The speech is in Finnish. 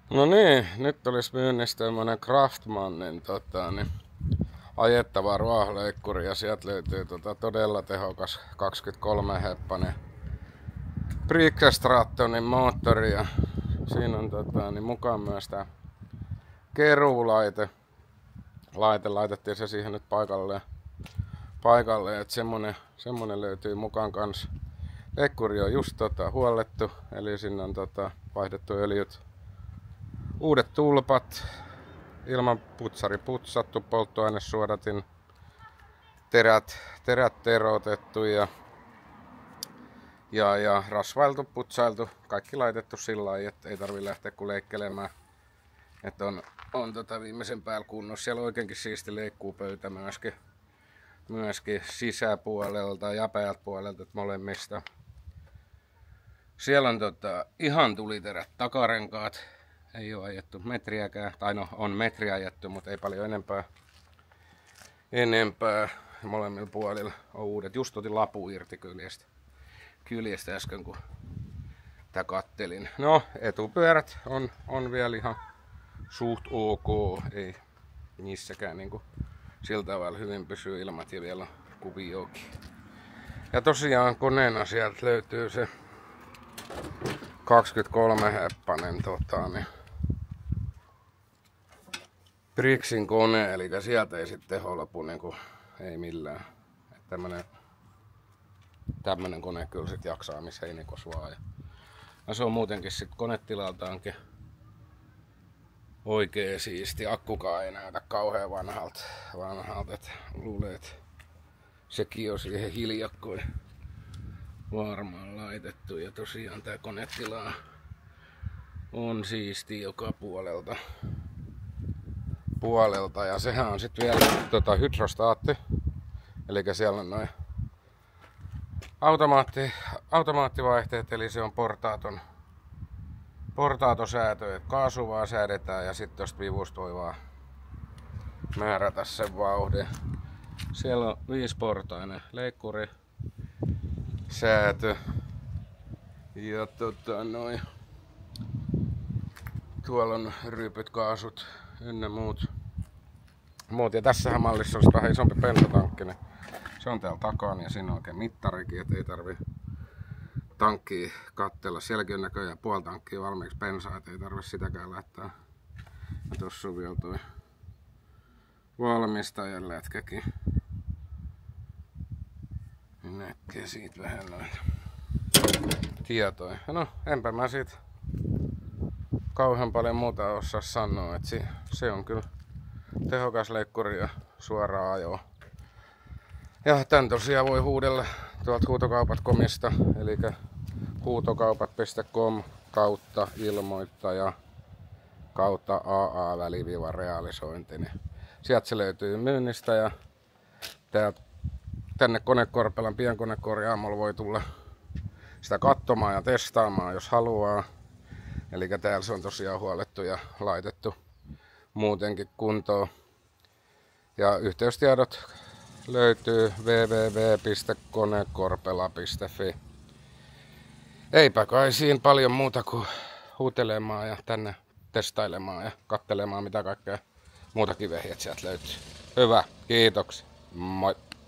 No niin, nyt olisi myynnissä tämmönen Craftmanin ajettava ruohonleikkuri ja sieltä löytyy todella tehokas 23-heppanen Brixstratonin moottori ja siinä on mukaan myös tää keruulaite. Laitettiin se siihen nyt paikalle, että semmonen löytyy mukaan kans. Leikkuri on just huollettu, eli sinne on vaihdettu öljyt. Uudet tulpat, ilmanputsari putsattu, polttoainesuodatin, terät terotettu ja rasvailtu, putsailtu, kaikki laitettu sillä lailla, että ei tarvi lähteä kuin leikkelemään. Että on viimeisen päällä kunnossa. Siellä on oikeinkin siisti leikkuupöytä myöskin sisäpuolelta ja päältä puolelta, molemmista. Siellä on ihan tuliterät takarenkaat. Ei ole ajettu metriäkään, tai no on metriä ajettu, mutta ei paljon enempää. Molemmilla puolilla on uudet. Just otin lapu irti kyljestä äsken, kun tää kattelin. No, etupyörät on vielä ihan suht ok. Ei niissäkään niinku sillä tavalla hyvin pysyy ilmat ja vielä kuviokin. Ja tosiaan koneena sieltä löytyy se 23-heppanen Brixin kone, eli sieltä ei sitten teho lopu niinku, ei millään. Tämmönen kone kyllä sit jaksaa missä heinikossa vaan. Ja se on muutenkin sit konetilaltaankin oikein siisti. Akkukaan ei näytä kauhean vanhalta, että luulee, että sekin on siihen hiljakkoin varmaan laitettu. Ja tosiaan tää konetila on siisti joka puolelta. Ja sehän on sitten vielä hydrostaatti. Eli siellä on noin automaattivaihteet, eli se on portaatosäätö, että kaasu vaan säädetään ja sitten tosta vivusta voi vaan määrätä sen vauhdin. Siellä on 5-portainen leikkuri, säätö ja tuolla on rypyt, kaasut ynnä muut. Ja tässähän mallissa olisi vähän isompi bensatankki, niin se on täällä takana ja siinä on oikein mittarikin, et ei tarvi tankkia kattella. Sielläkin on näköjään puoli tankkia valmiiksi bensaa, et ei tarvi sitäkään laittaa. Ja tossa on vielä toi valmistajan lätkäkin. Näkee siitä vähän noita tietoja. No, enpä mä siitä kauhean paljon muuta osaa sanoa, että se on kyllä tehokas leikkuri ja suoraa ajoa. Ja tän tosiaan voi huudella tuolta huutokaupat.comista, eli huutokaupat.com kautta ilmoittaja kautta AA-realisointi. Sieltä se löytyy myynnistä ja tänne Konekorpelan pienkonekorjaamolla voi tulla sitä katsomaan ja testaamaan, jos haluaa. Eli täällä se on tosiaan huolettu ja laitettu muutenkin kuntoon. Ja yhteystiedot löytyy www.konekorpela.fi. Eipä kai siinä paljon muuta kuin huutelemaan ja tänne testailemaan ja katselemaan mitä kaikkea muutakin vehjet sieltä löytyy. Hyvä, kiitoksia. Moi!